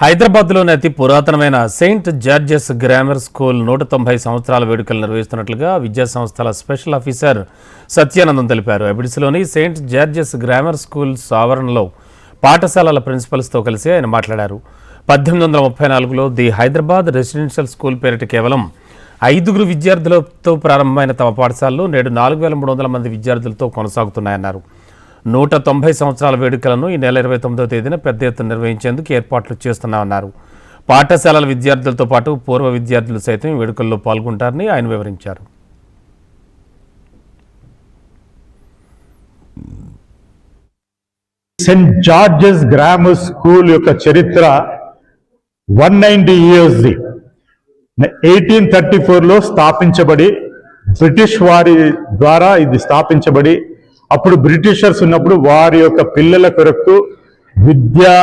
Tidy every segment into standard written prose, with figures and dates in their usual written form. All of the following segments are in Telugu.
హైదరాబాద్లోని అతి పురాతనమైన సెయింట్ జార్జెస్ గ్రామర్ స్కూల్ 190 సంవత్సరాల వేడుకలు నిర్వహిస్తున్నట్లుగా విద్యా సంస్థల స్పెషల్ ఆఫీసర్ సత్యానందం తెలిపారు. అబిడ్స్లోని సెయింట్ జార్జెస్ గ్రామర్ స్కూల్ ఆవరణలో పాఠశాలల ప్రిన్సిపల్స్తో కలిసి ఆయన మాట్లాడారు. 1834లో ది హైదరాబాద్ రెసిడెన్షియల్ స్కూల్ పేరిట కేవలం 5 విద్యార్థులతో ప్రారంభమైన తమ పాఠశాలలు నేడు 4300 మంది విద్యార్థులతో కొనసాగుతున్నాయన్నారు. 190 సంవత్సరాల వేడుకలను ఈ నెల 29వ తేదీన పెద్ద ఎత్తున నిర్వహించేందుకు ఏర్పాట్లు చేస్తున్నామన్నారు. పాఠశాలల విద్యార్థులతో పాటు పూర్వ విద్యార్థులు సైతం వేడుకల్లో పాల్గొంటారని ఆయన వివరించారు. సెయింట్ జార్జెస్ గ్రామర్ స్కూల్ యొక్క చరిత్ర 190 ఇయర్స్. 1834లో స్థాపించబడి బ్రిటిష్ వారి ద్వారా ఇది స్థాపించబడి అప్పుడు బ్రిటిషర్స్ ఉన్నప్పుడు వారి యొక్క పిల్లల కొరకు విద్యా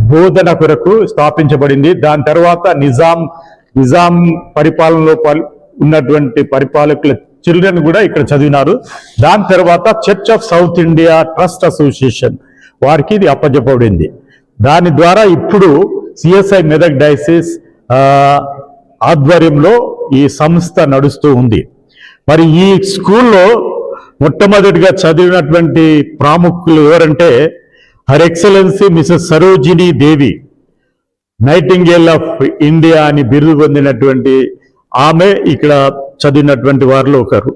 బోధన కొరకు స్థాపించబడింది. దాని తర్వాత నిజాం పరిపాలనలో ఉన్నటువంటి పరిపాలకుల చిల్డ్రన్ కూడా ఇక్కడ చదివినారు. దాని తర్వాత church of south India trust association వారికి ఇది అప్పజెప్పబడింది. దాని ద్వారా ఇప్పుడు సిఎస్ఐ మెదక్ డయాసిస్ ఆధ్వర్యంలో ఈ సంస్థ నడుస్తూ ఉంది. మరి ఈ స్కూల్లో మొట్టమొదటిగా చదివినటువంటి ప్రాముఖ్యులు ఎవరంటే her excellency Mrs Sarojini Devi, nightingale of India అని బిరుదు పొందినటువంటి ఆమె ఇక్కడ చదివినటువంటి వారిలో ఒకరు.